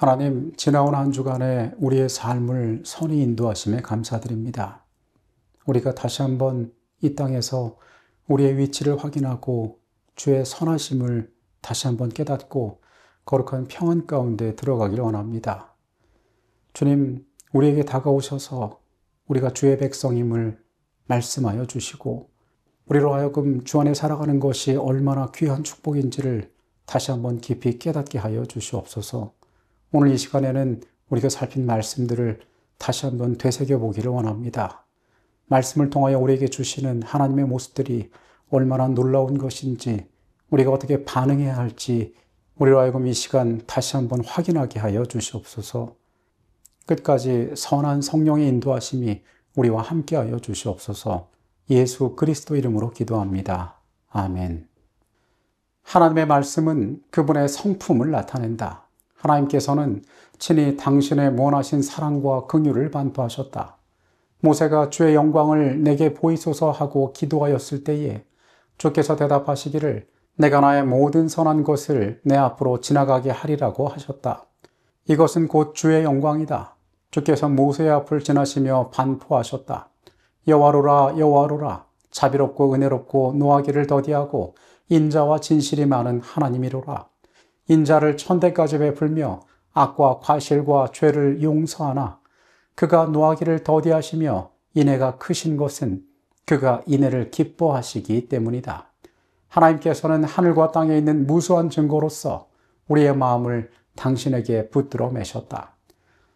하나님, 지나온 한 주간에 우리의 삶을 선히 인도하심에 감사드립니다. 우리가 다시 한번 이 땅에서 우리의 위치를 확인하고 주의 선하심을 다시 한번 깨닫고 거룩한 평안 가운데 들어가기를 원합니다. 주님, 우리에게 다가오셔서 우리가 주의 백성임을 말씀하여 주시고 우리로 하여금 주 안에 살아가는 것이 얼마나 귀한 축복인지를 다시 한번 깊이 깨닫게 하여 주시옵소서. 오늘 이 시간에는 우리가 살핀 말씀들을 다시 한번 되새겨 보기를 원합니다. 말씀을 통하여 우리에게 주시는 하나님의 모습들이 얼마나 놀라운 것인지, 우리가 어떻게 반응해야 할지 우리로 하여금 이 시간 다시 한번 확인하게 하여 주시옵소서. 끝까지 선한 성령의 인도하심이 우리와 함께하여 주시옵소서. 예수 그리스도 이름으로 기도합니다. 아멘. 하나님의 말씀은 그분의 성품을 나타낸다. 하나님께서는 친히 당신의 무한하신 사랑과 긍휼을 반포하셨다. 모세가 주의 영광을 내게 보이소서 하고 기도하였을 때에 주께서 대답하시기를 내가 나의 모든 선한 것을 내 앞으로 지나가게 하리라고 하셨다. 이것은 곧 주의 영광이다. 주께서 모세의 앞을 지나시며 반포하셨다. 여호와로라 여호와로라, 자비롭고 은혜롭고 노하기를 더디하고 인자와 진실이 많은 하나님이로라. 인자를 천대까지 베풀며 악과 과실과 죄를 용서하나 그가 노하기를 더디하시며 인애가 크신 것은 그가 인애를 기뻐하시기 때문이다. 하나님께서는 하늘과 땅에 있는 무수한 증거로서 우리의 마음을 당신에게 붙들어 매셨다.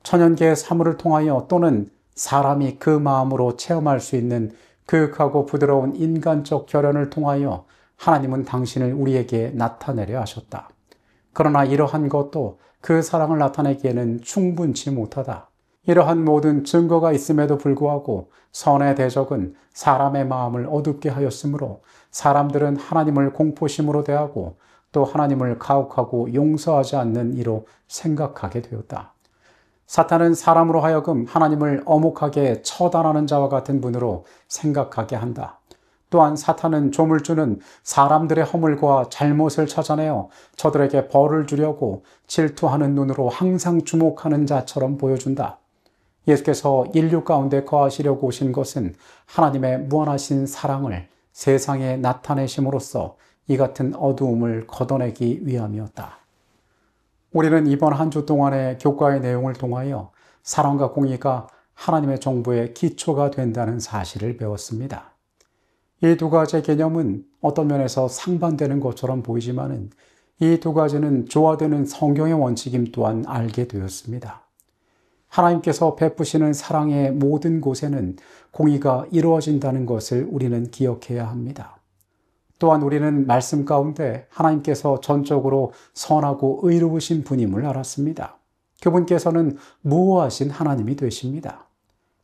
천연계의 사물을 통하여 또는 사람이 그 마음으로 체험할 수 있는 그윽하고 부드러운 인간적 결연을 통하여 하나님은 당신을 우리에게 나타내려 하셨다. 그러나 이러한 것도 그 사랑을 나타내기에는 충분치 못하다. 이러한 모든 증거가 있음에도 불구하고 선의 대적은 사람의 마음을 어둡게 하였으므로 사람들은 하나님을 공포심으로 대하고 또 하나님을 가혹하고 용서하지 않는 이로 생각하게 되었다. 사탄은 사람으로 하여금 하나님을 엄혹하게 처단하는 자와 같은 분으로 생각하게 한다. 또한 사탄은 조물주는 사람들의 허물과 잘못을 찾아내어 저들에게 벌을 주려고 질투하는 눈으로 항상 주목하는 자처럼 보여준다. 예수께서 인류 가운데 거하시려고 오신 것은 하나님의 무한하신 사랑을 세상에 나타내심으로써 이 같은 어두움을 걷어내기 위함이었다. 우리는 이번 한 주 동안의 교과의 내용을 통하여 사랑과 공의가 하나님의 정부의 기초가 된다는 사실을 배웠습니다. 이 두 가지의 개념은 어떤 면에서 상반되는 것처럼 보이지만은 이 두 가지는 조화되는 성경의 원칙임 또한 알게 되었습니다. 하나님께서 베푸시는 사랑의 모든 곳에는 공의가 이루어진다는 것을 우리는 기억해야 합니다. 또한 우리는 말씀 가운데 하나님께서 전적으로 선하고 의로우신 분임을 알았습니다. 그분께서는 무오하신 하나님이 되십니다.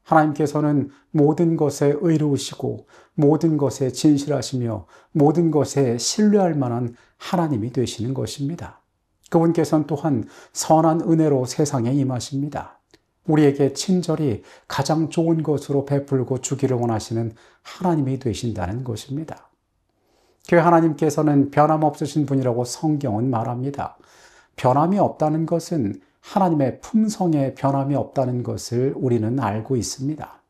하나님께서는 모든 것에 의로우시고 모든 것에 진실하시며 모든 것에 신뢰할 만한 하나님이 되시는 것입니다. 그분께서는 또한 선한 은혜로 세상에 임하십니다. 우리에게 친절히 가장 좋은 것으로 베풀고 주기를 원하시는 하나님이 되신다는 것입니다. 그 하나님께서는 변함없으신 분이라고 성경은 말합니다. 변함이 없다는 것은 하나님의 품성에 변함이 없다는 것을 우리는 알고 있습니다.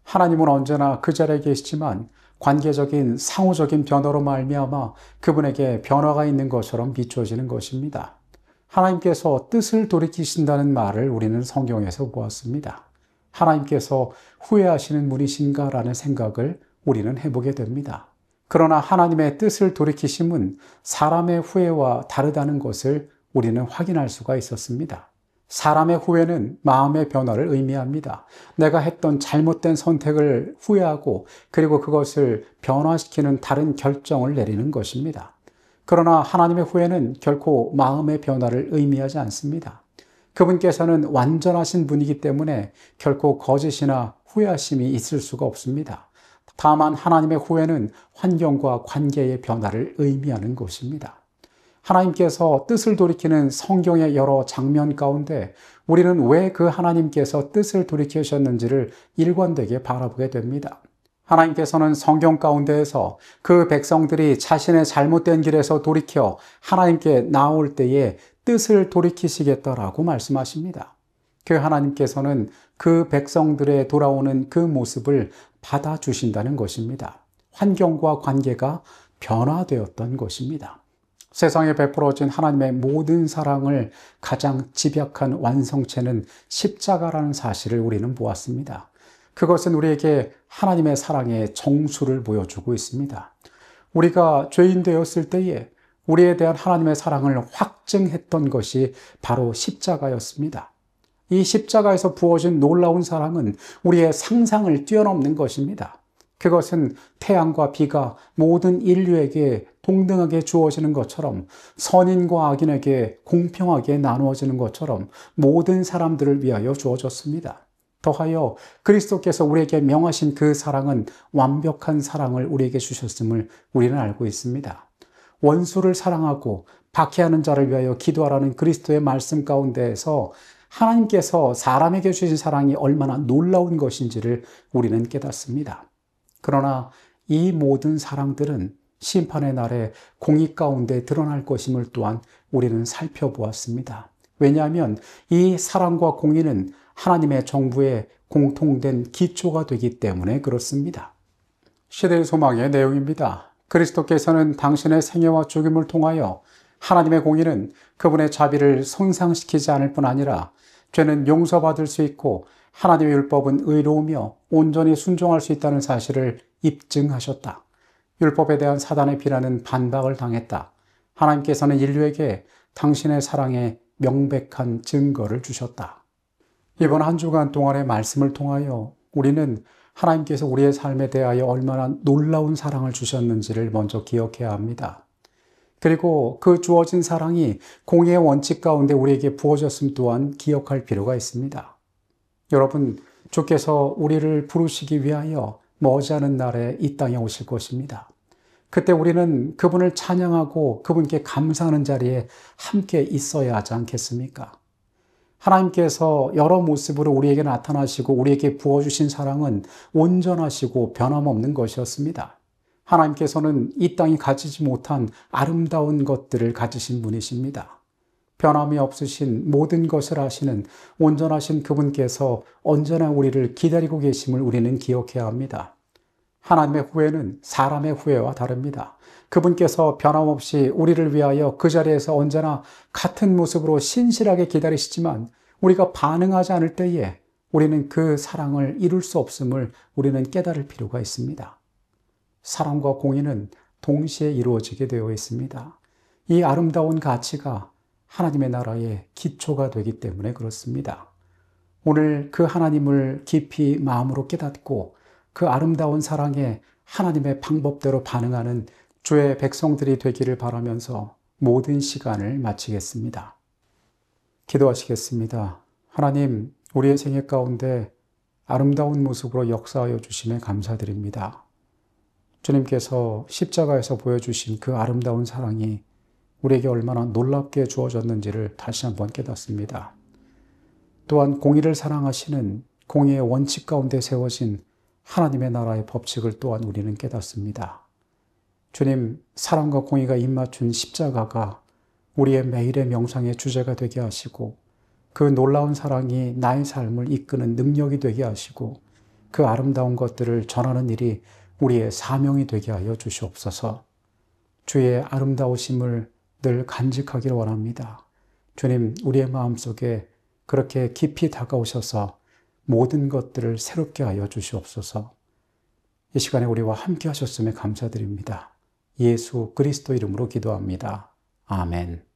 하나님은 언제나 그 자리에 계시지만 관계적인 상호적인 변화로 말미암아 그분에게 변화가 있는 것처럼 비춰지는 것입니다. 하나님께서 뜻을 돌이키신다는 말을 우리는 성경에서 보았습니다. 하나님께서 후회하시는 분이신가라는 생각을 우리는 해보게 됩니다. 그러나 하나님의 뜻을 돌이키심은 사람의 후회와 다르다는 것을 우리는 확인할 수가 있었습니다. 사람의 후회는 마음의 변화를 의미합니다. 내가 했던 잘못된 선택을 후회하고 그리고 그것을 변화시키는 다른 결정을 내리는 것입니다. 그러나 하나님의 후회는 결코 마음의 변화를 의미하지 않습니다. 그분께서는 완전하신 분이기 때문에 결코 거짓이나 후회하심이 있을 수가 없습니다. 다만 하나님의 후회는 환경과 관계의 변화를 의미하는 것입니다. 하나님께서 뜻을 돌이키는 성경의 여러 장면 가운데 우리는 왜 그 하나님께서 뜻을 돌이키셨는지를 일관되게 바라보게 됩니다. 하나님께서는 성경 가운데에서 그 백성들이 자신의 잘못된 길에서 돌이켜 하나님께 나올 때에 뜻을 돌이키시겠다라고 말씀하십니다. 그 하나님께서는 그 백성들의 돌아오는 그 모습을 받아주신다는 것입니다. 환경과 관계가 변화되었던 것입니다. 세상에 베풀어진 하나님의 모든 사랑을 가장 집약한 완성체는 십자가라는 사실을 우리는 보았습니다. 그것은 우리에게 하나님의 사랑의 정수를 보여주고 있습니다. 우리가 죄인 되었을 때에 우리에 대한 하나님의 사랑을 확증했던 것이 바로 십자가였습니다. 이 십자가에서 부어진 놀라운 사랑은 우리의 상상을 뛰어넘는 것입니다. 그것은 태양과 비가 모든 인류에게 동등하게 주어지는 것처럼, 선인과 악인에게 공평하게 나누어지는 것처럼 모든 사람들을 위하여 주어졌습니다. 더하여 그리스도께서 우리에게 명하신 그 사랑은 완벽한 사랑을 우리에게 주셨음을 우리는 알고 있습니다. 원수를 사랑하고 박해하는 자를 위하여 기도하라는 그리스도의 말씀 가운데에서 하나님께서 사람에게 주신 사랑이 얼마나 놀라운 것인지를 우리는 깨닫습니다. 그러나 이 모든 사랑들은 심판의 날에 공의 가운데 드러날 것임을 또한 우리는 살펴보았습니다. 왜냐하면 이 사랑과 공의는 하나님의 정부의 공통된 기초가 되기 때문에 그렇습니다. 시대의 소망의 내용입니다. 그리스도께서는 당신의 생애와 죽음을 통하여 하나님의 공의는 그분의 자비를 손상시키지 않을 뿐 아니라 죄는 용서받을 수 있고 하나님의 율법은 의로우며 온전히 순종할 수 있다는 사실을 입증하셨다. 율법에 대한 사단의 비난은 반박을 당했다. 하나님께서는 인류에게 당신의 사랑의 명백한 증거를 주셨다. 이번 한 주간 동안의 말씀을 통하여 우리는 하나님께서 우리의 삶에 대하여 얼마나 놀라운 사랑을 주셨는지를 먼저 기억해야 합니다. 그리고 그 주어진 사랑이 공의의 원칙 가운데 우리에게 부어졌음 또한 기억할 필요가 있습니다. 여러분, 주께서 우리를 부르시기 위하여 머지않은 날에 이 땅에 오실 것입니다. 그때 우리는 그분을 찬양하고 그분께 감사하는 자리에 함께 있어야 하지 않겠습니까? 하나님께서 여러 모습으로 우리에게 나타나시고 우리에게 부어주신 사랑은 온전하시고 변함없는 것이었습니다. 하나님께서는 이 땅이 가지지 못한 아름다운 것들을 가지신 분이십니다. 변함이 없으신 모든 것을 아시는 온전하신 그분께서 언제나 우리를 기다리고 계심을 우리는 기억해야 합니다. 하나님의 후회는 사람의 후회와 다릅니다. 그분께서 변함없이 우리를 위하여 그 자리에서 언제나 같은 모습으로 신실하게 기다리시지만 우리가 반응하지 않을 때에 우리는 그 사랑을 이룰 수 없음을 우리는 깨달을 필요가 있습니다. 사랑과 공의는 동시에 이루어지게 되어 있습니다. 이 아름다운 가치가 하나님의 나라의 기초가 되기 때문에 그렇습니다. 오늘 그 하나님을 깊이 마음으로 깨닫고 그 아름다운 사랑에 하나님의 방법대로 반응하는 주의 백성들이 되기를 바라면서 모든 시간을 마치겠습니다. 기도하시겠습니다. 하나님, 우리의 생애 가운데 아름다운 모습으로 역사하여 주심에 감사드립니다. 주님께서 십자가에서 보여주신 그 아름다운 사랑이 우리에게 얼마나 놀랍게 주어졌는지를 다시 한번 깨닫습니다. 또한 공의를 사랑하시는 공의의 원칙 가운데 세워진 하나님의 나라의 법칙을 또한 우리는 깨닫습니다. 주님, 사랑과 공의가 입맞춘 십자가가 우리의 매일의 명상의 주제가 되게 하시고 그 놀라운 사랑이 나의 삶을 이끄는 능력이 되게 하시고 그 아름다운 것들을 전하는 일이 우리의 사명이 되게 하여 주시옵소서. 주의 아름다우심을 늘 간직하기를 원합니다. 주님, 우리의 마음속에 그렇게 깊이 다가오셔서 모든 것들을 새롭게 하여 주시옵소서. 이 시간에 우리와 함께 하셨음에 감사드립니다. 예수 그리스도 이름으로 기도합니다. 아멘.